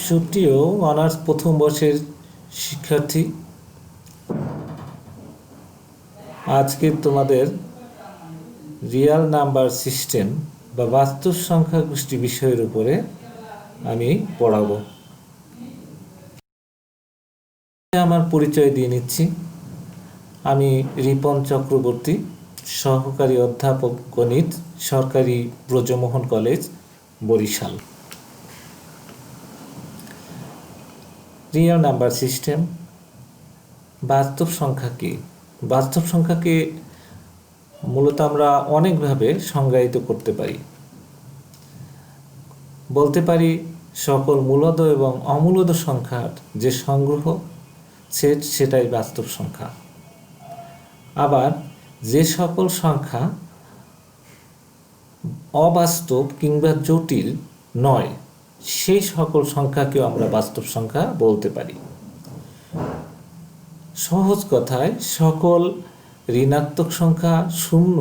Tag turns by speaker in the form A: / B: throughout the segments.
A: সুপ্রিয় অনার্স প্রথম বর্ষের শিক্ষার্থী, আজকে তোমাদের রিয়াল নাম্বার সিস্টেম বা বাস্তব সংখ্যা গোষ্ঠী বিষয়ের উপরে আমি পড়াবো। আমার পরিচয় দিয়ে নিচ্ছি। আমি রিপন চক্রবর্তী, সহকারী অধ্যাপক গণিত, সরকারি Brajamohan college, Barishal. Real number system, বাস্তব সংখ্যা কি? বাস্তব সংখ্যাকে মূলত আমরা অনেকভাবে সংজ্ঞায়িত করতে পারি। বলতে পারি সকল মূলদ এবং অমূলদ সংখ্যার যে সংগ্রহ সেট, সেটাই বাস্তব সংখ্যা। আবার যে সকল সংখ্যা অবাস্তব কিংবা জটিল নয়, সেই সকল সংখ্যাকেও আমরা বাস্তব সংখ্যা বলতে পারি। সহজ কথায় সকল ঋণাত্মক সংখ্যা, শূন্য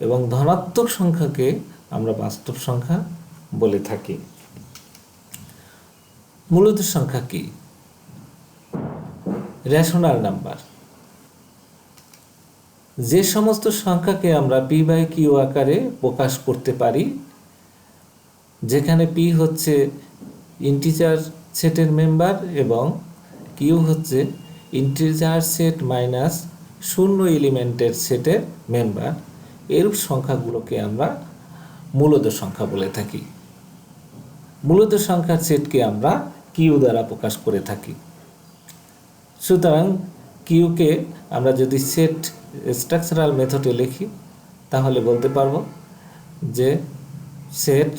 A: এবং ধনাত্মক সংখ্যাকে আমরা বাস্তব সংখ্যা বলে থাকি। মূলদ সংখ্যা কি? Rational number. যে সমস্ত সংখ্যাকে আমরা পি বাই কিউ আকারে প্রকাশ করতে পারি, যেখানে পি হচ্ছে ইন্টিজার সেটের মেম্বার এবং কিউ হচ্ছে ইন্টিজার সেট মাইনাস শূন্য এলিমেন্টের সেটের মেম্বার, এরূপ সংখ্যাগুলোকে আমরা মূলদ সংখ্যা বলে থাকি। মূলদ সংখ্যার সেটকে আমরা কিউ দ্বারা প্রকাশ করে থাকি। সুতরাং কিউকে আমরা যদি সেট স্ট্রাকচারাল মেথডে লিখি, তাহলে বলতে পারবো যে set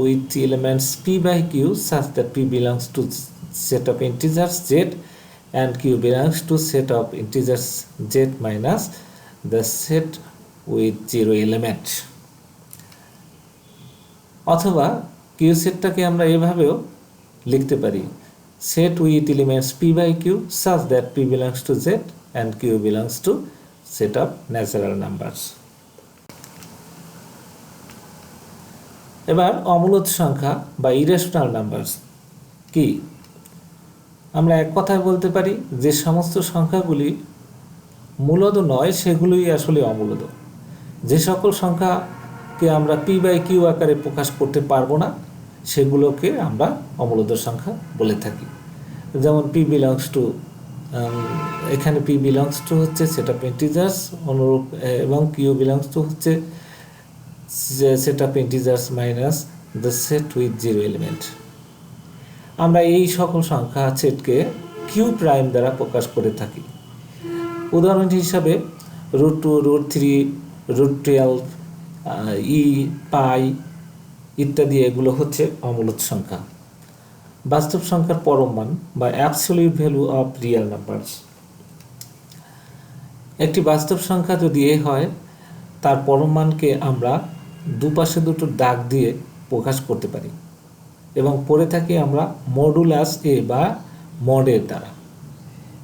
A: with elements P by Q such that p belongs to set of integers z and q belongs to set of integers z minus the set with 0 element। অথবা কিউ সেটটাকে আমরা এভাবেও লিখতে পারি, set with elements p by q such that p belongs to z and q belongs to set of natural numbers। এবার অমূলদ সংখ্যা বা irrational numbers কি? আমরা এক কথায় বলতে পারি যে সমস্ত সংখ্যাগুলি মূলদ নয়, সেগুলোই আসলে অমূলদ। যে সকল সংখ্যাকে আমরা পি বাই কিউ আকারে প্রকাশ করতে পারবো না, সেগুলোকে আমরা অমূলদ সংখ্যা বলে থাকি। যেমন পি বিলংস টু, এখানে পি বিলংস টু হচ্ছে সেট অফ ইন্টিজার্স অনুরূপ, এবং কিউ বিলংস টু হচ্ছে set of integers minus the set with 0 element. আমরা এই সকল সংখ্যা সেটকে কিউ প্রাইম দ্বারা প্রকাশ করে থাকি। উদাহরণ হিসাবে √2, √3, √12, ই, পাই ইত্যাদি, এগুলো হচ্ছে অমূলদ সংখ্যা। বাস্তব সংখ্যার পরম মান বা absolute value of real numbers. একটি বাস্তব সংখ্যা যদি এ হয়, তার পরম মানকে আমরা দুপাশে দুটো দাগ দিয়ে প্রকাশ করতে পারি এবং পড়ে থাকি আমরা মডুলাস এ বা মডের দ্বারা।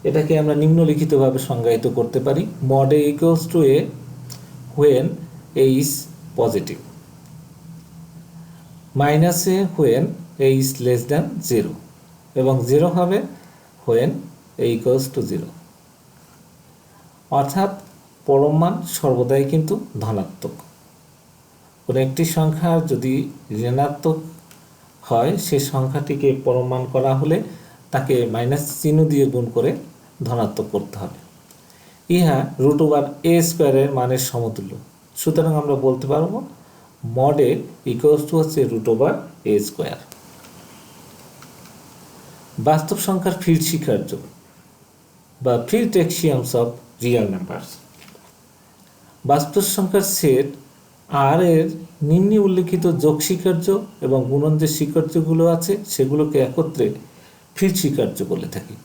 A: এটাকে আমরা নিম্নলিখিতভাবে সংজ্ঞায়িত করতে পারি: mod A equals to A when a is positive, minus A when a is less than 0, এবং 0 হবে হোয়েন এ ইকুয়ালস টু 0। অর্থাৎ পরম মান সর্বদাই কিন্তু ধনাত্মক। কোনো একটি সংখ্যা যদি ঋণাত্মক হয়, সেই সংখ্যাটিকে পরম মান করা হলে তাকে মাইনাস চিহ্ন দিয়ে গুণ করে ধনাত্মক করতে হবে। ইহা √a² মানের সমতুল্য। সুতরাং আমরা বলতে পারবো মড এ ইকুয়ালস টু হচ্ছে √a²। বাস্তব সংখ্যার ফিল্ড স্বীকার্য বা ফিল্ড অ্যাক্সিওমস অফ রিয়াল নাম্বারস। বাস্তব সংখ্যার সেট আর এর নিম্নে উল্লেখিত যোগ স্বীকার্য এবং গুণন যে স্বীকার্যগুলো আছে, সেগুলোকে একত্রে ফিল্ড স্বীকার্য বলে থাকি।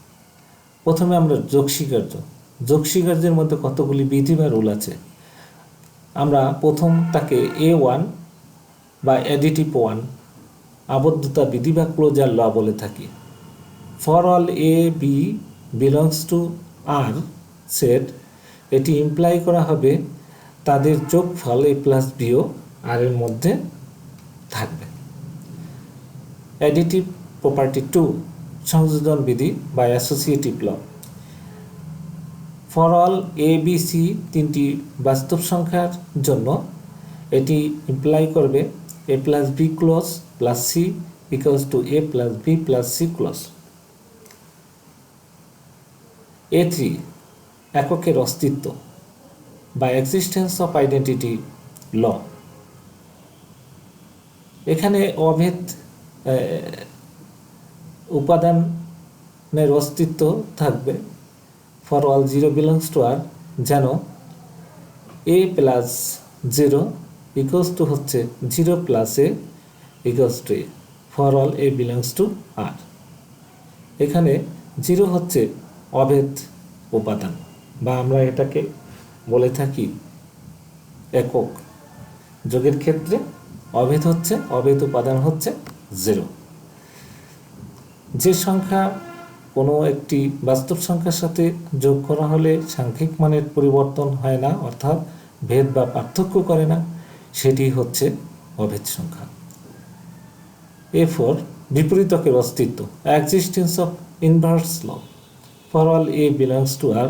A: প্রথমে আমরা যোগ স্বীকার্য। যোগ স্বীকার্যের মধ্যে কতগুলি বিধি বা রুল আছে। আমরা প্রথম তাকে A1 বা অ্যাডিটিভ 1 আবদ্ধতা বিধি বা ক্লোজার ল বলে থাকি। For all A B belongs to R set, এটি ইমপ্লাই করা হবে তাদের যোগফল a প্লাস বিও আর এর মধ্যে থাকবে। অ্যাডিটিভ প্রপার্টি 2 সংযোজন বিধি বা associative law. For all A B C তিনটি বাস্তব সংখ্যার জন্য এটি ইমপ্লাই করবে A plus B close plus C equals to A plus B plus C close. A3 এককের অস্তিত্ব বা এক্সিস্টেন্স অফ আইডেন্টিটি ল। এখানে অভেদ উপাদানের অস্তিত্ব থাকবে for all 0 belongs to R, যেন এ প্লাস 0 ইকুয়ালস টু হচ্ছে 0 plus A equals to A for all A belongs to R. এখানে 0 হচ্ছে অভেদ উপাদান বা আমরা এটাকে বলে থাকি একক। যোগের ক্ষেত্রে অভেদ উপাদান হচ্ছে 0। যে সংখ্যা কোনো একটি বাস্তব সংখ্যার সাথে যোগ করা হলে সাংখ্যিক মানের পরিবর্তন হয় না, অর্থাৎ ভেদ বা পার্থক্য করে না, সেটি হচ্ছে অভেদ সংখ্যা। A4 বিপরীতকের অস্তিত্ব, existence of inverse law. For all A belongs to R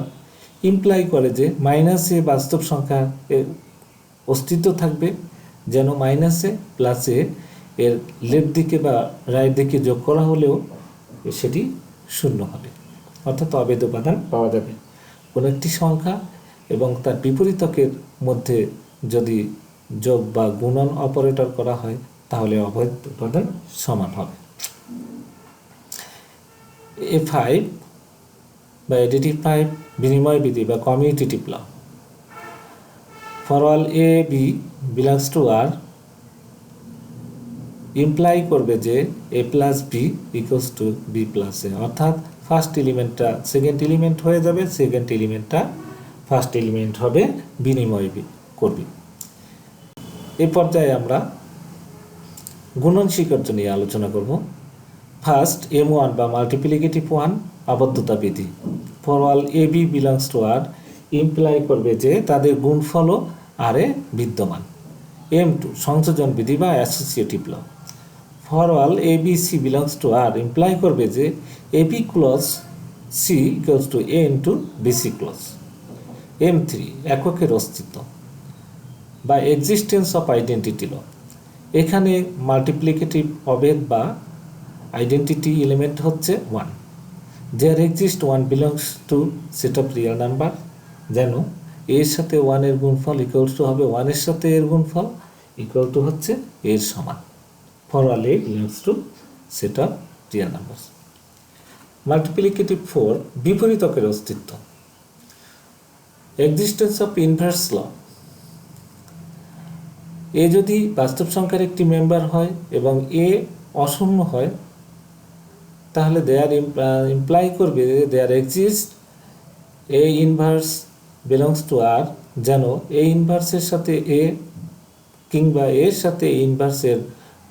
A: imply করে যে মাইনাস এ বাস্তব সংখ্যার অস্তিত্ব থাকবে, যেন মাইনাস এ প্লাস এ এর লেফট দিকে বা রাইট দিকে যোগ করা হলেও সেটি শূন্য হবে, অর্থাৎ অভেদ উপাদান পাওয়া যাবে। কোনো একটি সংখ্যা এবং তার বিপরীতকের মধ্যে যদি যোগ বা গুণন অপারেটর করা হয় তাহলে অভেদ উপাদান সমান হবে। A5 বা এডিটিভ 5 বিনিময় বিধি বা commutative law. For all A B belongs to R imply করবে যে A plus B equals to B plus A, অর্থাৎ ফার্স্ট এলিমেন্টটা সেকেন্ড এলিমেন্ট হয়ে যাবে, সেকেন্ড এলিমেন্টটা ফার্স্ট এলিমেন্ট হবে, বিনিময় করবে। এ পর্যায়ে আমরা গুণন স্বীকার্য নিয়ে আলোচনা করব। ফার্স্ট M1 বা মাল্টিপ্লিকেটিভ 1 আবদ্ধতা বিধি। For all A B belongs to R imply করবে যে তাদের গুণফলও আরে বিদ্যমান। M2 সংযোজন বিধি বা associative law. For all A B C belongs to R imply করবে যে A B close C equals to A into BC close. M3 এককের অস্তিত্ব বা এক্সিস্টেন্স অফ আইডেন্টিটি ল। এখানে মাল্টিপ্লিকেটিভ অভেদ বা আইডেন্টিটি এলিমেন্ট হচ্ছে 1। There exist 1 belongs to set of real number, যেন এর সাথে 1 এর গুণফল ইকুয়ালস টু হবে 1 এর সাথে এর গুণফল ইকুয়াল টু হচ্ছে এর সমান। For all A belongs to set of real number. Multiplicative 4 বিপরীতকের অস্তিত্ব, এক্সিস্টেন্স অফ ইনভার্স ল। এ যদি বাস্তব সংখ্যার একটি মেম্বার হয় এবং এ অশূন্য হয় তাহলে দেয়ার ইমপ্লাই করবে there exist A inverse belongs to R, যেন এ ইনভার্সের সাথে এ কিংবা এর সাথে এ ইনভার্সের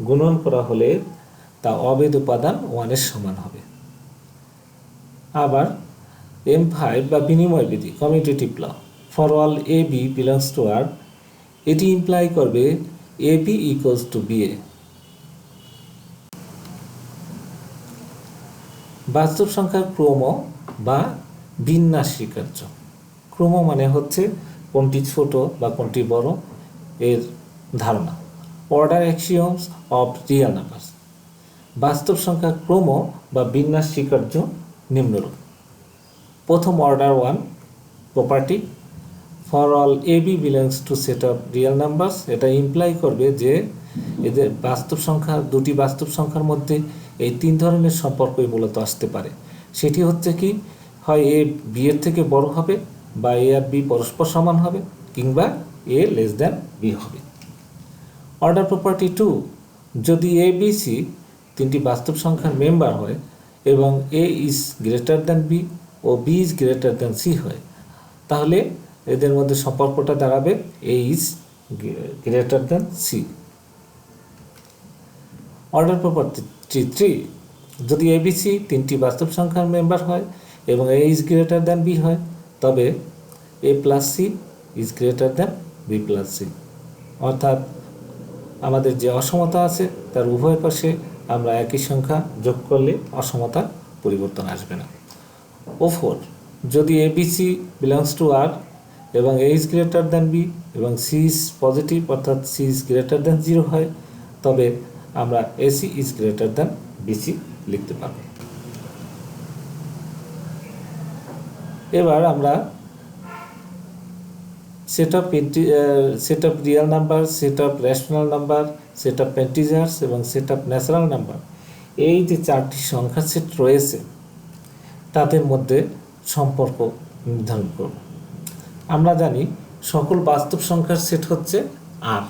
A: গুণন করা হলে তা অভেদ উপাদান 1 এর সমান হবে। আবার M5 বা বিনিময় বিধি commutative law. For all A B belongs to R এটি ইমপ্লাই করবে A B equals to B A. বাস্তব সংখ্যার ক্রম বা বিন্যাস স্বীকার্য। ক্রম মানে হচ্ছে কোনটি ছোট বা কোনটি বড় এর ধারণা। Order axioms of real numbers. বাস্তব সংখ্যার ক্রম বা বিন্যাস স্বীকার্য নিম্নরূপ। প্রথম order 1 property. For all A B belongs to set of real numbers, এটা ইমপ্লাই করবে যে এদের বাস্তব সংখ্যা দুটি বাস্তব সংখ্যার মধ্যে এই 3 ধরনের সম্পর্কই মূলত আসতে পারে। সেটি হচ্ছে কি, হয় এ বি এর থেকে বড় হবে, বা এ আর বি পরস্পর সমান হবে, কিংবা এ লেস দ্যান বি হবে। অর্ডার প্রপার্টি 2, যদি এ বি সি তিনটি বাস্তব সংখ্যার মেম্বার হয় এবং A is greater than B ও B is greater than C হয়, তাহলে এদের মধ্যে সম্পর্কটা দাঁড়াবে A is greater than C. Order property 3, যদি এবিসি তিনটি বাস্তব সংখ্যার মেম্বার হয় এবং A is greater than B হয়, তবে A plus C is greater than B plus C. অর্থাৎ আমাদের যে অসমতা আছে তার উভয় পাশে আমরা একই সংখ্যা যোগ করলে অসমতার পরিবর্তন আসবে না। O4 যদি ABC বিলংস টু আর এবং A is greater than B এবং সি ইজ পজিটিভ অর্থাৎ সি ইজ গ্রেটার দ্যান 0 হয়, তবে আমরা AC is greater than BC লিখতে পারব। এবার আমরা set of real number, set of rational number, set of integers এবং সেট অফ ন্যাচারাল নাম্বার, এই যে 4টি সংখ্যার সেট রয়েছে তাদের মধ্যে সম্পর্ক নির্ধারণ করব। আমরা জানি সকল বাস্তব সংখ্যার সেট হচ্ছে আর।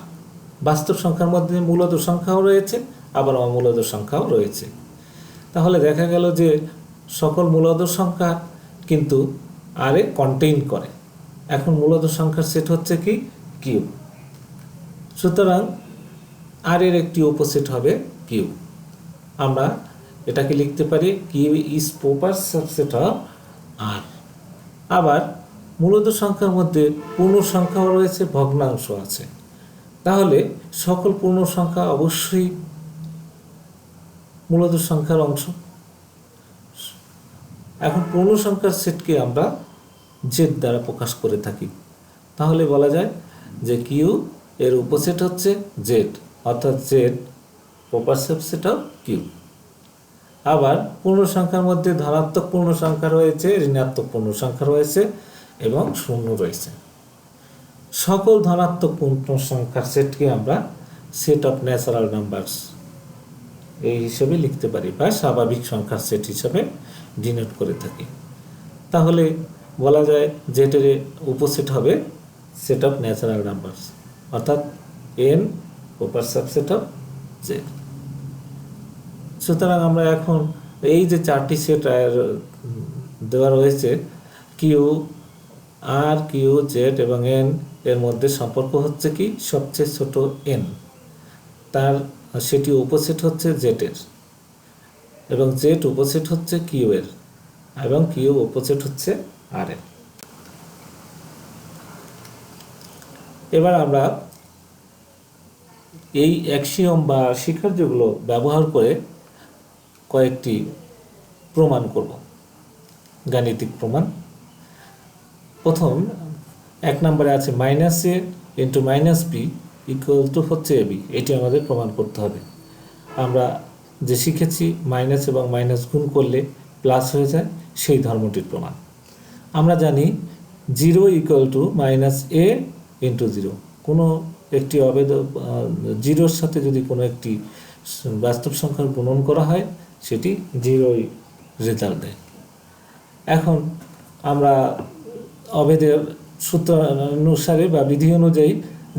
A: বাস্তব সংখ্যার মধ্যে মূলদ সংখ্যাও রয়েছে, আবার অমূলদ সংখ্যাও রয়েছে। তাহলে দেখা গেল যে সকল মূলদ সংখ্যা কিন্তু আরে কন্টেইন করে। এখন মূলদ সংখ্যার সেট হচ্ছে কি কিউ, সুতরাং আর এর একটি উপসেট হবে কিউ। আমরা এটাকে লিখতে পারি Q is proper subset of R. আবার মূলদ সংখ্যার মধ্যে পূর্ণ সংখ্যাও রয়েছে, ভগ্নাংশ আছে, তাহলে সকল পূর্ণ সংখ্যা অবশ্যই মূলদ সংখ্যার অংশ। এখন পূর্ণ সংখ্যার সেটকে আমরা জেড দ্বারা প্রকাশ করে থাকি, তাহলে বলা যায় যে কিউ এর উপসেট হচ্ছে জেড, অর্থাৎ Z proper subset of Q. আবার পূর্ণ সংখ্যার মধ্যে ধনাত্মক পূর্ণ সংখ্যা রয়েছে, ঋণাত্মক পূর্ণ সংখ্যা রয়েছে এবং শূন্য রয়েছে। সকল ধনাত্মক পূর্ণ সংখ্যার সেটকে আমরা সেট অফ ন্যাচারাল নাম্বারস এই হিসেবে লিখতে পারি বা স্বাভাবিক সংখ্যার সেট হিসেবে ডিনোট করে থাকি। তাহলে বলা যায় জেটের উপসেট হবে সেট অফ ন্যাচারাল নাম্বারস, অর্থাৎ N proper subset of Z. সুতরাং আমরা এখন এই যে 4টি সেট দেওয়া রয়েছে কিউ, আর, কিউ, জেড এবং এন, এর মধ্যে সম্পর্ক হচ্ছে কি সবচেয়ে ছোট এন, তার সেটি উপসেট হচ্ছে জেটের এবং জেড উপসেট হচ্ছে কিউ এর এবং কিউ উপসেট হচ্ছে আর এর। এবার আমরা এই অ্যাক্সিওম বা স্বীকার্যগুলো ব্যবহার করে কয়েকটি প্রমাণ করব, গাণিতিক প্রমাণ। প্রথম 1 নম্বরে আছে minus A into minus B equal to হচ্ছে এবি, এটি আমাদের প্রমাণ করতে হবে। আমরা যে শিখেছি মাইনাস এবং মাইনাস গুণ করলে প্লাস হয়ে যায়, সেই ধর্মটির প্রমাণ। আমরা জানি 0 equal to minus A into 0, কোনো একটি জিরোর সাথে যদি কোনো একটি বাস্তব সংখ্যার গুণন করা হয় সেটি 0ই রেজাল্ট দেয়। এখন আমরা অভেদের সূত্র অনুসারে বা বিধি অনুযায়ী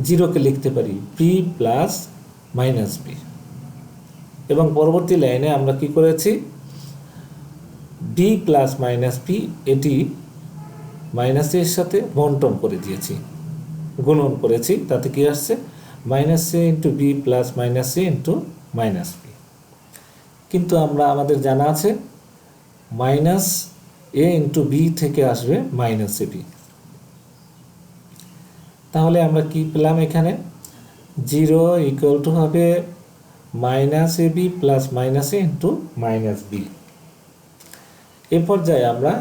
A: 0কে লিখতে পারি বি প্লাস মাইনাস বি, এবং পরবর্তী লাইনে আমরা কি করেছি বি প্লাস মাইনাস বি এটি মাইনাস এর সাথে বন্টন করে দিয়েছি, গুণন করেছি, তাতে কি আসছে minus A into B plus minus A into minus B. কিন্তু আমাদের জানা আছে মাইনাস এ ইন্টু বি থেকে আসবে মাইনাস এ বি, তাহলে আমরা কি পেলাম এখানে 0 ইকুয়াল টু হবে minus A B plus minus A into minus B. এ পর্যায়ে আমরা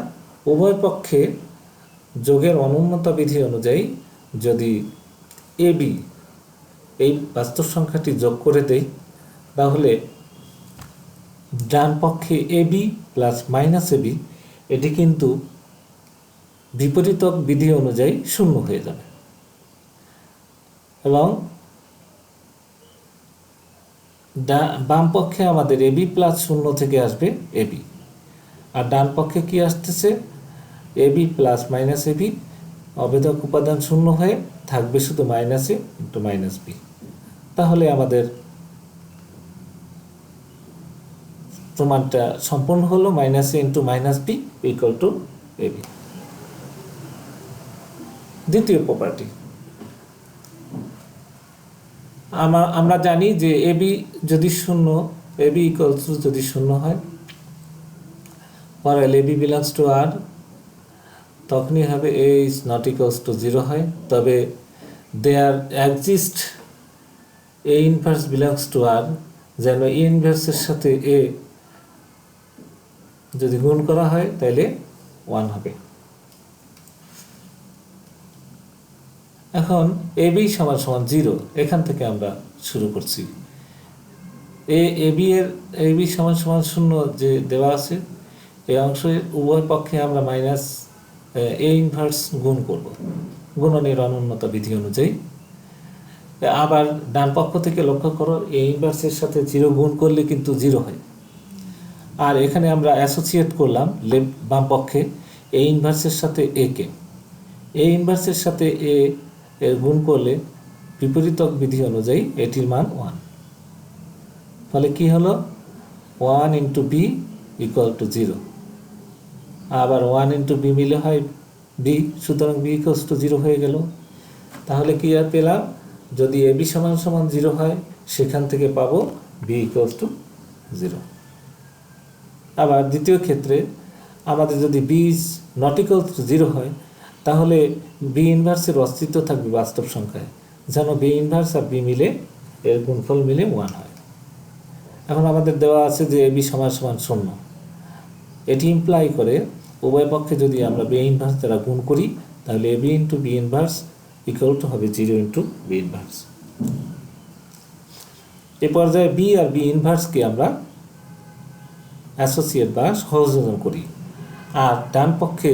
A: উভয় পক্ষে যোগের অনুন্নত বিধি অনুযায়ী যদি এ বি এই বাস্তব সংখ্যাটি যোগ করে দেই, তাহলে ডান পক্ষে এ B plus minus A B এটি কিন্তু বিপরীতক বিধি অনুযায়ী শূন্য হয়ে যাবে, এবং বাম পক্ষে আমাদের এ বি প্লাস 0 থেকে আসবে এ বি, আর ডান পক্ষে কি আসতেছে A B plus minus A B, অভেদক উপাদান শূন্য হয়ে থাকবে শুধু minus A into minus B. তাহলে আমাদের প্রমাণটা সম্পূর্ণ হলো minus A into minus B equal to A B. দ্বিতীয় প্রপার্টি, আমরা জানি যে এ বি যদি শূন্য, এ বি ইকুয়াল টু যদি শূন্য হয়, or A B belongs to R, তখনই হবে A is not equals to 0 হয়, তবে there exist A inverse belongs to R যেন এ ইনভার্সের সাথে এ যদি গুণ করা হয় তাহলে 1 হবে। এখন এবি সমান সমান 0, এখান থেকে আমরা শুরু করছি। এবি সমান সমান 0 যে দেওয়া আছে, এই অংশের উভয় পক্ষে আমরা মাইনাস এ ইনভার্স গুণ করব গুণনের অনন্যতা বিধি অনুযায়ী। আবার ডান পক্ষ থেকে লক্ষ্য করো, এ ইনভার্সের সাথে 0 গুণ করলে কিন্তু 0 হয়। আর এখানে আমরা অ্যাসোসিয়েট করলাম বাম পক্ষে এ ইনভার্সের সাথে এ কে। এ ইনভার্সের সাথে এ এর গুণ করলে বিপরীতক বিধি অনুযায়ী এটির মান 1। ফলে কি হলো, 1 ইন্টু বি ইকুয়াল টু 0। আবার 1 ইন্টু বি মিলে হয় বি, সুতরাং বি ইকুয়ালস টু 0 হয়ে গেল। তাহলে কি আর পেলাম, যদি এ বি সমান সমান 0 হয় সেখান থেকে পাবো বি ইকুয়ালস টু 0। আবার দ্বিতীয় ক্ষেত্রে আমাদের যদি B is not equals to 0 হয়, তাহলে বি ইনভার্সের অস্তিত্ব থাকবে বাস্তব সংখ্যায়, যেন বি ইনভার্স আর বি মিলে এর গুণফল মিলে 1 হয়। এখন আমাদের দেওয়া আছে যে এ বি সমান সমান 0। এটি ইমপ্লাই করে উভয় পক্ষে যদি আমরা বি ইনভার্স দ্বারা গুণ করি, তাহলে A B into B inverse equal to হবে 0 ইন্টু বি ইনভার্স। এ পর্যায়ে বি আর বি ইনভার্সকে আমরা অ্যাসোসিয়েট বা সহযোজন করি। আর ডান পক্ষে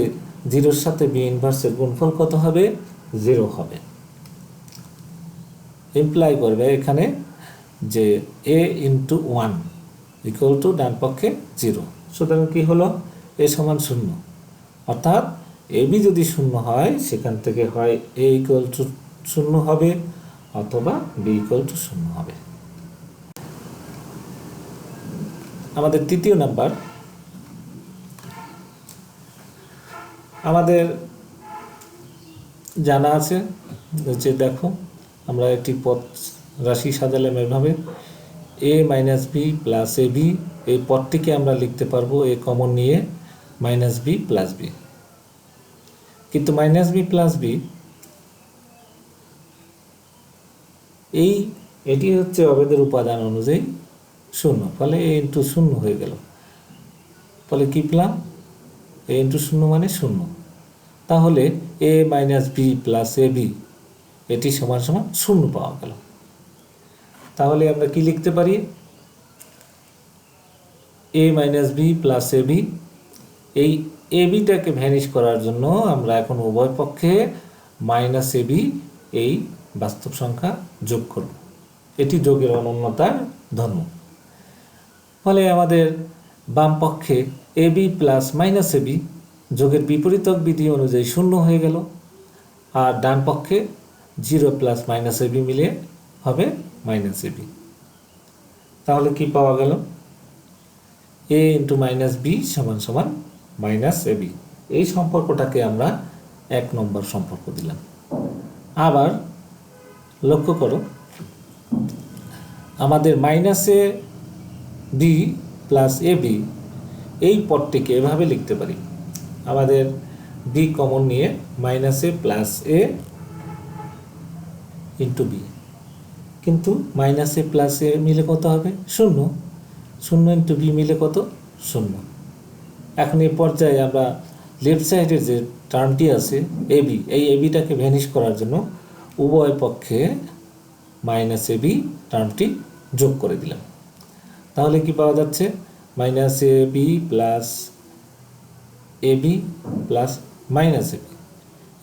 A: 0-র সাথে বি ইনভার্সের গুণফল কত হবে, 0 হবে। ইমপ্লাই করবে এখানে যে এ ইন্টু 1 ইকুয়াল টু ডান পক্ষে 0। সুতরাং কি হলো, এ সমান 0, অর্থাৎ এ বি যদি 0 হয় সেখান থেকে হয় এ ইকুয়াল টু 0 হবে অথবা বি ইকুয়াল টু 0 হবে। আমাদের তৃতীয় নাম্বার, আমাদের জানা আছে যে দেখো আমরা একটি পদ রাশি সাজালাম এভাবে, এ minus B plus A B. এই পদটিকে আমরা লিখতে পারবো এ কমন নিয়ে মাইনাস বি প্লাস বি। কিন্তু মাইনাস বি প্লাস বি এটি হচ্ছে অবেদের উপাদান অনুযায়ী 0, ফলে এ ইন্টু 0 হয়ে গেল। ফলে কি পেলাম, এ ইন্টু 0 মানে 0। তাহলে এ minus B plus A B এটি সমান সমান 0 পাওয়া গেল। তাহলে আমরা কি লিখতে পারি, এ minus B plus A B. এই এ বিটাকে ভ্যানিশ করার জন্য আমরা এখন উভয় পক্ষে মাইনাস এ বি এই বাস্তব সংখ্যা যোগ করব। এটি যোগের অনন্যতার ধর্ম। ফলে আমাদের বাম পক্ষে এ B plus minus A B যোগের বিপরীতক বিধি অনুযায়ী 0 হয়ে গেল। আর ডান পক্ষে 0 প্লাস মাইনাস এ বি মিলে হবে মাইনাস এ বি। তাহলে কি পাওয়া গেল, এ ইন্টু মাইনাস বি সমান সমান মাইনাস এ বি। এই সম্পর্কটাকে আমরা 1 নম্বর সম্পর্ক দিলাম। আবার লক্ষ্য করো, আমাদের minus A B plus A B এই পদটিকে এভাবে লিখতে পারি, আমাদের বি কমন নিয়ে minus A plus A into B. কিন্তু মাইনাস এ প্লাস এ মিলে কত হবে, 0। 0 ইন্টু বি মিলে কত, 0। এখন এই পর্যায়ে আমরা লেফট সাইডের যে টার্মটি আছে এ বি, এই এ বিটাকে ভ্যানিশ করার জন্য উভয় পক্ষে মাইনাস এ বি টার্মটি যোগ করে দিলাম। তাহলে কি পাওয়া যাচ্ছে, minus A B plus A B plus minus A B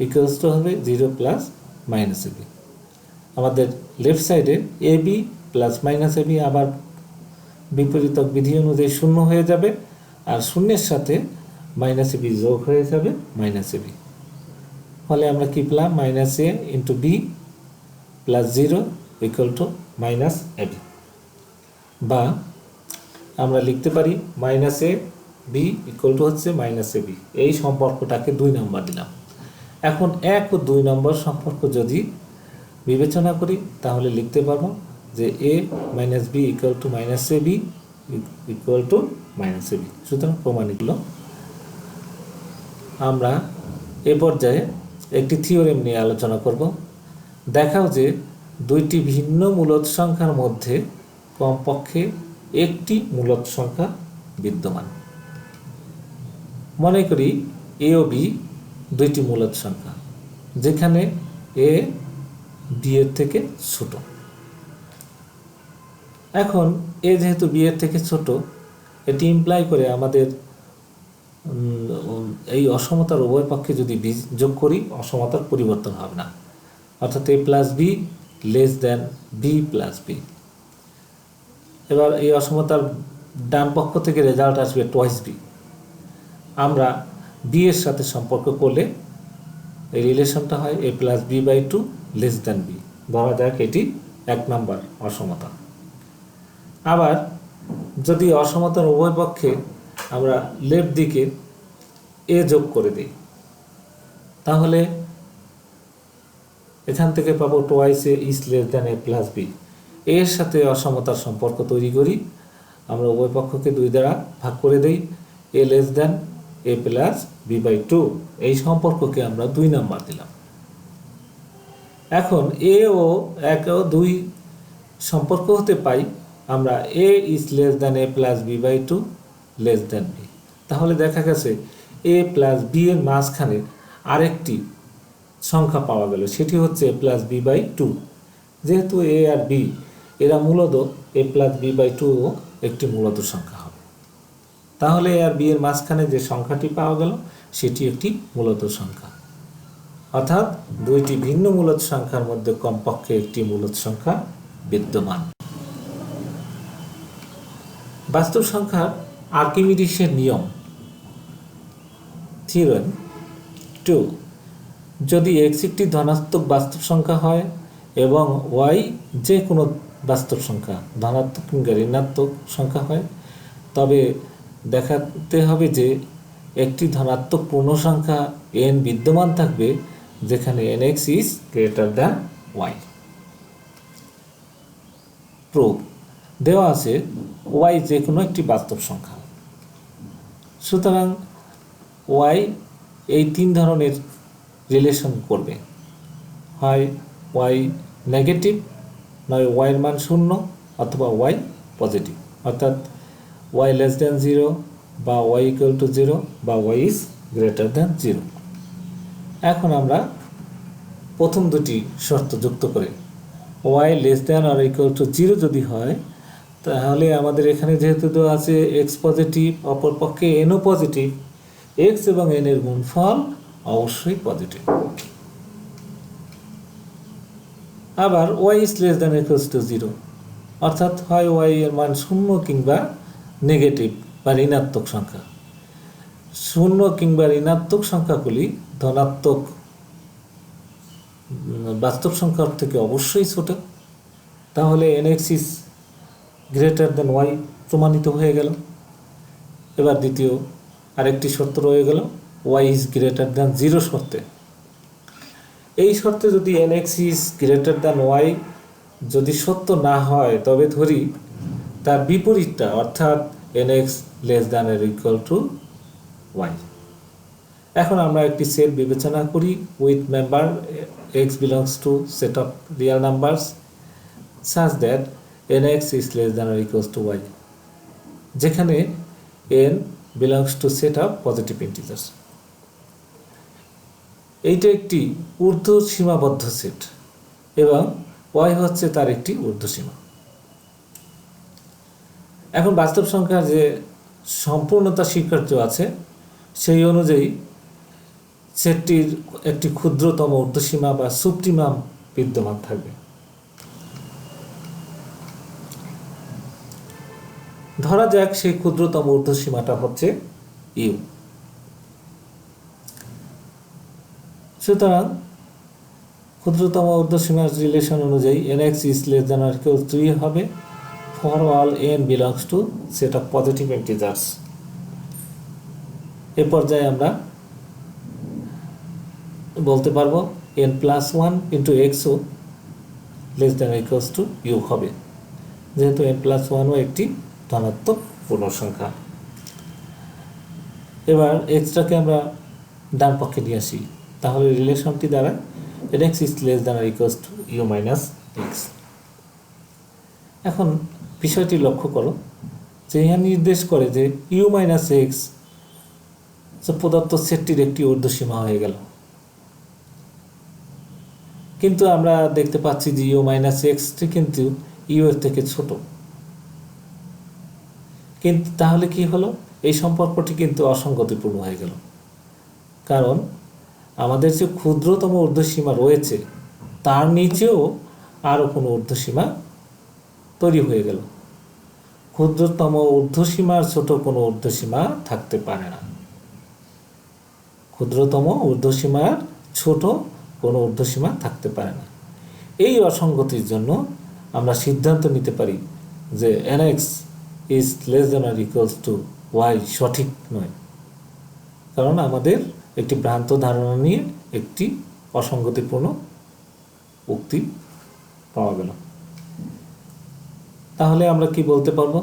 A: equals to হবে 0 প্লাস মাইনাস এ বি। আমাদের লেফট সাইডে A B plus minus A B আবার বিপরীতক বিধি অনুযায়ী 0 হয়ে যাবে, আর 0-এর সাথে মাইনাস এ বি যোগ হয়ে যাবে মাইনাস এ বি। ফলে আমরা কি পেলাম, minus A into B plus 0 equal to minus A B. বা আমরা লিখতে পারি minus A B equal to হচ্ছে মাইনাস এ বি। এই সম্পর্কটাকে 2 নম্বর দিলাম। এখন 1 ও 2 নম্বর সম্পর্ক যদি বিবেচনা করি তাহলে লিখতে পারবো যে A minus B equal to minus A B equal to minus A B. সুতরাং প্রমাণিত হলো। আমরা এ পর্যায়ে একটি থিওরেম নিয়ে আলোচনা করব। দেখাও যে দুইটি ভিন্ন মূলদ সংখ্যার মধ্যে কমপক্ষে একটি মূলদ সংখ্যা বিদ্যমান। মনে করি এ ও বি দুইটি মূলদ সংখ্যা, যেখানে এ বি এর থেকে ছোট। এখন এ যেহেতু বি এর থেকে ছোট, এটি ইমপ্লাই করে আমাদের এই অসমতার উভয় পক্ষে যদি বি যোগ করি, অসমতার পরিবর্তন হবে না, অর্থাৎ A plus B less than B plus B. এবার এই অসমতার ডান পক্ষ থেকে রেজাল্ট আসবে টোয়াইস বি। আমরা বি এর সাথে সম্পর্ক করলে এই রিলেশনটা হয় A plus B by two less than B. ধরা যাক এটি 1 নম্বর অসমতা। আবার যদি অসমতার উভয় পক্ষে আমরা লেফট দিকে এ যোগ করে দিই, তাহলে এখান থেকে পাবো twice A is less than A plus B. এর সাথে অসমতার সম্পর্ক তৈরি করি, আমরা উভয় পক্ষকে 2 দ্বারা ভাগ করে দেই, A less than A plus B by two. এই সম্পর্ককে আমরা 2 নাম্বার দিলাম। এখন এ ও 1 ও 2 সম্পর্ক হতে পাই আমরা A is less than A plus B by two less than B. তাহলে দেখা গেছে এ প্লাস বি এর মাঝখানে আরেকটি সংখ্যা পাওয়া গেল, সেটি হচ্ছে এ প্লাস বি বাই টু। যেহেতু এ আর বি এরা মূলত এ প্লাস বি বাই টু একটি মূলত সংখ্যা হবে, তাহলে এ আর বি এর মাঝখানে যে সংখ্যাটি পাওয়া গেল সেটি একটি মূলত সংখ্যা। অর্থাৎ দুইটি ভিন্ন মূলদ সংখ্যার মধ্যে কমপক্ষে একটি মূলদ সংখ্যা বিদ্যমান। বাস্তব সংখ্যার আর্কিমিডিসের নিয়ম থিওরেম 2, যদি x একটি ধনাত্মক বাস্তব সংখ্যা হয় এবং y যে কোনো বাস্তব সংখ্যা ধনাত্মক কিংবা ঋণাত্মক সংখ্যা হয়, তবে দেখাতে হবে যে একটি ধনাত্মক পূর্ণ সংখ্যা n বিদ্যমান থাকবে যেখানে nx is greater than y। Proof দেওয়া আছে y যে কোনো একটি বাস্তব সংখ্যা, সুতরাং y এই 3 ধরনের রিলেশন করবে, হয় y নেগেটিভ, নয় y এর মান 0, অথবা y পজিটিভ, অর্থাৎ y লেস দেন 0 বা y ইকুয়াল টু 0 বা y ইজ গ্রেটার দেন 0। এখন আমরা প্রথম দুটি শর্ত যুক্ত করে y less than or equal to 0 যদি হয়, তাহলে আমাদের এখানে যেহেতু দেওয়া আছে x পজিটিভ, অপর পক্ষে n ও পজিটিভ, x এবং n এর গুণফল অবশ্যই পজিটিভ। আবার y is less then equals to 0, অর্থাৎ হয় y এর মান 0 কিংবা নেগেটিভ বা ঋণাত্মক সংখ্যা। 0 কিংবা ঋণাত্মক সংখ্যাগুলি ধনাত্মক বাস্তব সংখ্যার থেকে অবশ্যই ছোট, তাহলে nx is greater than y প্রমাণিত হয়ে গেল। এবার দ্বিতীয় আরেকটি শর্ত রয়ে গেল y ইজ গ্রেটার দেন 0 শর্তে। এই শর্তে যদি nx is greater than y যদি সত্য না হয়, তবে ধরি তার বিপরীতটা, অর্থাৎ nx লেস দেন এর ইকুয়াল টু y। এখন আমরা একটি সেট বিবেচনা করি with member x belongs to set of real numbers such that nx is less than or equals to y, যেখানে n belongs to set of positive integers। এইটা একটি ঊর্ধ্ব সীমাবদ্ধ সেট এবং y হচ্ছে তার একটি ঊর্ধ্ব সীমা। এখন বাস্তব সংখ্যার যে সম্পূর্ণতা স্বীকার্য আছে সেই অনুযায়ী সেটটির একটি ক্ষুদ্রতম ঊর্ধ্বসীমা বা সুপ্রিমাম বিদ্যমান থাকবে। ধরা যাক সেই ক্ষুদ্রতম ঊর্ধ্বসীমাটা হচ্ছে ইউ। সুতরাং ক্ষুদ্রতম ঊর্ধ্বসীমার রিলেশন অনুযায়ী nx is less than or equal to 3 হবে for all n belongs to set of positive integers। এ পর্যায়ে আমরা বলতে পারবো n plus 1 into x O less than or equals to u হবে, যেহেতু n plus 1 ও একটি ধনাত্মক পূর্ণ সংখ্যা। এবার এক্সটাকে আমরা ডান পক্ষে নিয়ে আসি, তাহলে রিলেশনটি দ্বারা nx is less than or equals to u minus x। এখন বিষয়টি লক্ষ্য করো যে ইহা নির্দেশ করে যে ইউ মাইনাস এক্স প্রদত্ত সেটটির একটি ঊর্ধ্বসীমা হয়ে গেল। কিন্তু আমরা দেখতে পাচ্ছি যে ইউ মাইনাস এক্সটি কিন্তু ইউ এর থেকে ছোট। কিন্তু তাহলে কি হলো, এই সম্পর্কটি কিন্তু অসঙ্গতিপূর্ণ হয়ে গেল, কারণ আমাদের যে ক্ষুদ্রতম ঊর্ধ্বসীমা রয়েছে তার নিচেও আরও কোনো ঊর্ধ্বসীমা তৈরি হয়ে গেল। ক্ষুদ্রতম ঊর্ধ্বসীমার ছোট কোনো ঊর্ধ্বসীমা থাকতে পারে না। ক্ষুদ্রতম ঊর্ধ্বসীমার ছোট কোনো ঊর্ধ্বসীমা থাকতে পারে না। এই অসঙ্গতির জন্য আমরা সিদ্ধান্ত নিতে পারি যে nx is less than or equals to Y সঠিক নয়, কারণ আমাদের একটি ভ্রান্ত ধারণা নিয়ে একটি অসঙ্গতিপূর্ণ উক্তি পাওয়া গেল। তাহলে আমরা কি বলতে পারবো,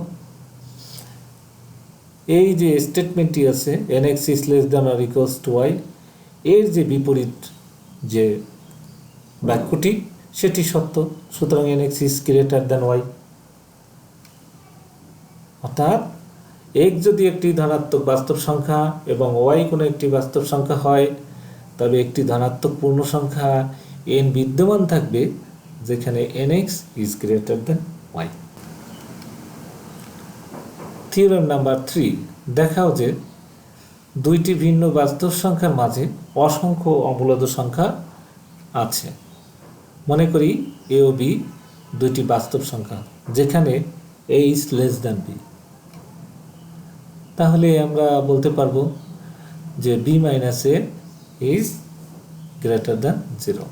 A: এই যে স্টেটমেন্টটি আছে nx is less than or equals to Y, এর যে বিপরীত যে বাক্যটি সেটি সত্য। সুতরাং nx is greater than Y, অর্থাৎ x যদি একটি ধনাত্মক বাস্তব সংখ্যা এবং y কোনো একটি বাস্তব সংখ্যা হয়, তবে একটি ধনাত্মক পূর্ণ সংখ্যা n বিদ্যমান থাকবে যেখানে nx is greater than y। Theorem number 3, দেখাও যে দুইটি ভিন্ন বাস্তব সংখ্যার মাঝে অসংখ্য অমূলদ সংখ্যা আছে। মনে করি a ও b দুইটি বাস্তব সংখ্যা যেখানে a is less than b। তাহলে আমরা বলতে পারবো যে b minus a is greater than 0।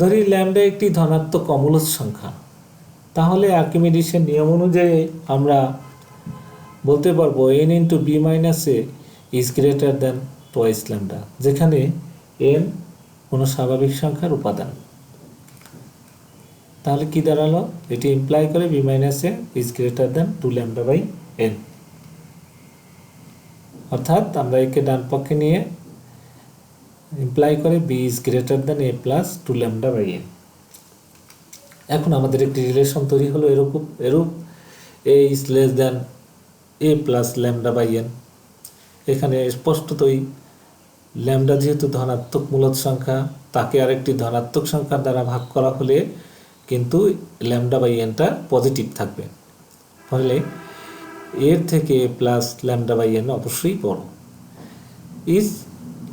A: ধরি ল্যামডা একটি ধনাত্মক অমূলদ সংখ্যা, তাহলে আর্কিমিডিসের নিয়ম অনুযায়ী আমরা বলতে পারবো n into B minus A is greater than twice lambda, যেখানে n কোনো স্বাভাবিক সংখ্যার উপাদান। তাহলে কি দাঁড়ালো, এটি ইমপ্লাই করে B minus A is greater than 2 lambda by n, অর্থাৎ আমরা একে ডান পক্ষে নিয়ে ইমপ্লাই করে B is greater than A plus 2 lambda by n। এখন আমাদের একটি রিলেশন তৈরি হলো এরূপ A is less than A plus lambda by n। এখানে স্পষ্টতই ল্যামডা যেহেতু ধনাত্মক মূলদ সংখ্যা, তাকে আরেকটি ধনাত্মক সংখ্যা দ্বারা ভাগ করা হলে কিন্তু ল্যামডা বাই nটা পজিটিভ থাকবে, ফলে এর থেকে A plus lambda by n অবশ্যই বড়। Is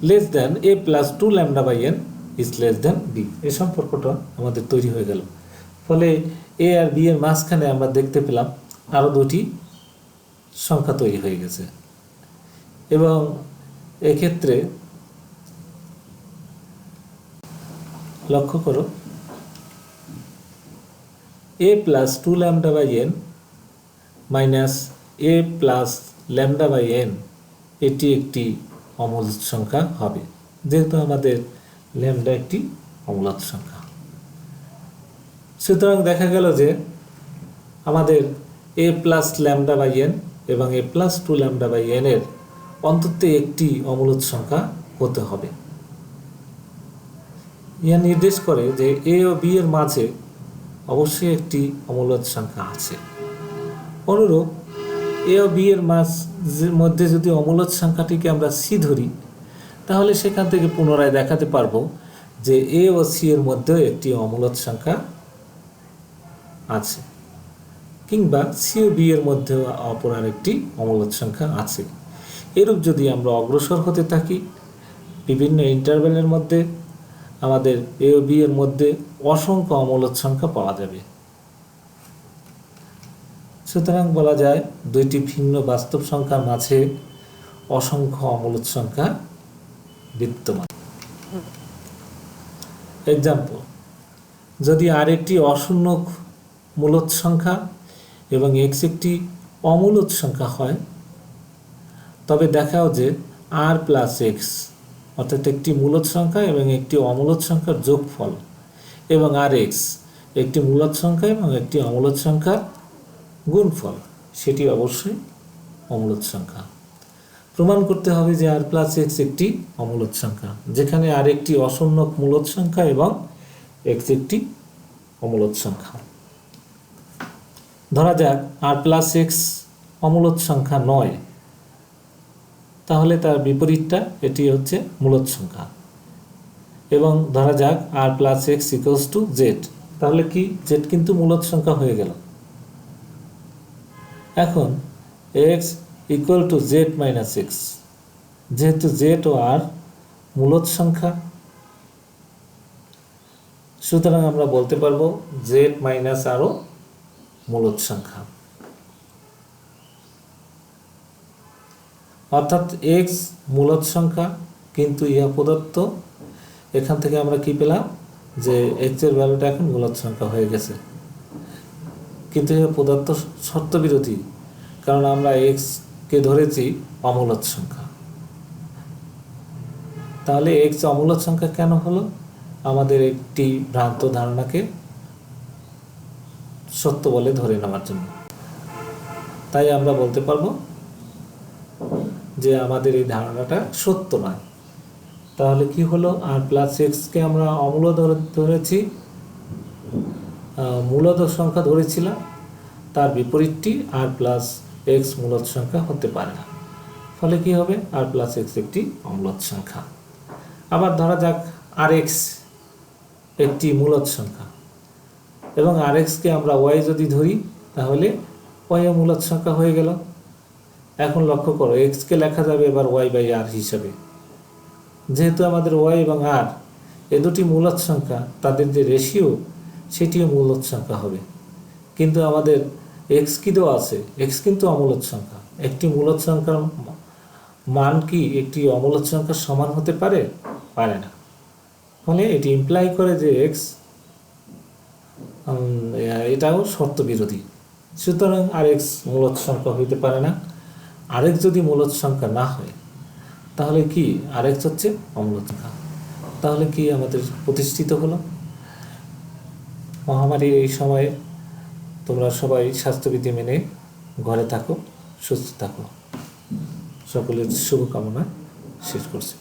A: less than A plus 2 lambda by n is less than B, এই সম্পর্কটা আমাদের তৈরি হয়ে গেল। ফলে এ আর বি এর মাঝখানে আমরা দেখতে পেলাম আরও দুটি সংখ্যা তৈরি হয়ে গেছে। এবং এক্ষেত্রে লক্ষ্য করো A plus 2 lambda by n minus A plus lambda by n এটি একটি অমূলদ সংখ্যা হবে, যেহেতু আমাদের ল্যামডা একটি অমূলদ সংখ্যা। সুতরাং দেখা গেল যে আমাদের এ প্লাস ল্যামডা বাই n এবং এ প্লাস 2 ল্যামডা বাই n এর অন্তত একটি অমূলদ সংখ্যা হতে হবে। ইহা নির্দেশ করে যে এ ও বি এর মাঝে অবশ্যই একটি অমূলদ সংখ্যা আছে। অনুরূপ এ ও বি এর মধ্যে যদি অমূলদ সংখ্যাটিকে আমরা সি ধরি, তাহলে সেখান থেকে পুনরায় দেখাতে পারবো যে এ ও সি এর মধ্যেও একটি অমূলদ সংখ্যা আছে, কিংবা সি ও বি এর মধ্যেও অপর আরেকটি অমূলদ সংখ্যা আছে। এরূপ যদি আমরা অগ্রসর হতে থাকি বিভিন্ন ইন্টারভ্যালের মধ্যে, আমাদের এ ও বি এর মধ্যে অসংখ্য অমূলদ সংখ্যা পাওয়া যাবে। সুতরাং বলা যায় দুইটি ভিন্ন বাস্তব সংখ্যার মাঝে অসংখ্য অমূলদ সংখ্যা বিদ্যমান। এক্সাম্পল, যদি আর একটি অশূন্য মূলদ সংখ্যা এবং এক্স একটি অমূলদ সংখ্যা হয়, তবে দেখাও যে আর প্লাস এক্স অর্থাৎ একটি মূলদ সংখ্যা এবং একটি অমূলদ সংখ্যার যোগফল, এবং আর এক্স একটি মূলদ সংখ্যা এবং একটি অমূলদ সংখ্যার গুণফল, সেটি অবশ্যই অমূলদ সংখ্যা। প্রমাণ করতে হবে যে আর প্লাস এক্স একটি অমূলদ সংখ্যা, যেখানে আর একটি অশূন্য মূলদ সংখ্যা এবং এক্স একটি অমূলদ সংখ্যা। ধরা যাক আর প্লাস এক্স অমূলদ সংখ্যা নয়, তাহলে তার বিপরীতটা এটি হচ্ছে মূলদ সংখ্যা। এবং ধরা যাক R plus X equals to Z, তাহলে কি জেড কিন্তু মূলদ সংখ্যা হয়ে গেল। এখন X equal to Z minus X, যেহেতু জেড ও আর মূলদ সংখ্যা, সুতরাং আমরা বলতে পারবো জেড মাইনাস আরও মূলদ সংখ্যা। অর্থাৎ এক্স মূলদ সংখ্যা, কিন্তু ইহা প্রদত্ত। এখান থেকে আমরা কি পেলাম, যে এক্স এর ভ্যালুটা এখন মূলদ সংখ্যা হয়ে গেছে, কিন্তু ইহা প্রদত্ত শর্ত বিরোধী, কারণ আমরা এক্সকে ধরেছি অমূলদ সংখ্যা। তাহলে এক্স অমূলদ সংখ্যা কেন হলো? আমাদের একটি ভ্রান্ত ধারণাকে সত্য বলে ধরে নেওয়ার জন্য। তাই আমরা বলতে পারবো যে আমাদের এই ধারণাটা সত্য নয়। তাহলে কি হলো, আর প্লাস এক্সকে আমরা অমূলদ ধরেছি, মূলদ সংখ্যা ধরেছিলাম, তার বিপরীতটি আর প্লাস এক্স মূলদ সংখ্যা হতে পারে না। ফলে কি হবে, আর প্লাস এক্স একটি অমূলদ সংখ্যা। আবার ধরা যাক আর এক্স একটি মূলদ সংখ্যা, এবং আর এক্সকে আমরা ওয়াই যদি ধরি, তাহলে ওয়াই মূলদ সংখ্যা হয়ে গেল। এখন লক্ষ্য করো, এক্সকে লেখা যাবে এবার ওয়াই বাই আর হিসাবে। যেহেতু আমাদের ওয়াই এবং আর এ দুটি মূলদ সংখ্যা, তাদের যে রেশিও সেটিও মূলদ সংখ্যা হবে। কিন্তু আমাদের এক্স কি দেওয়া আছে, এক্স কিন্তু অমূলদ সংখ্যা। একটি মূলদ সংখ্যার মান কি একটি অমূলদ সংখ্যার সমান হতে পারে? পারে না। ফলে এটি ইমপ্লাই করে যে এক্স এটাও শর্ত বিরোধী। সুতরাং আর এক্স মূলদ সংখ্যা হইতে পারে না। আর এক্স যদি মূলদ সংখ্যা না হয়, তাহলে কি আর এক্স হচ্ছে অমূলদ সংখ্যা। তাহলে কি আমাদের প্রতিষ্ঠিত হলো। মহামারীর এই সময়ে তোমরা সবাই স্বাস্থ্যবিধি মেনে ঘরে থাকো, সুস্থ থাকো। সকলের শুভকামনা শেষ করছি।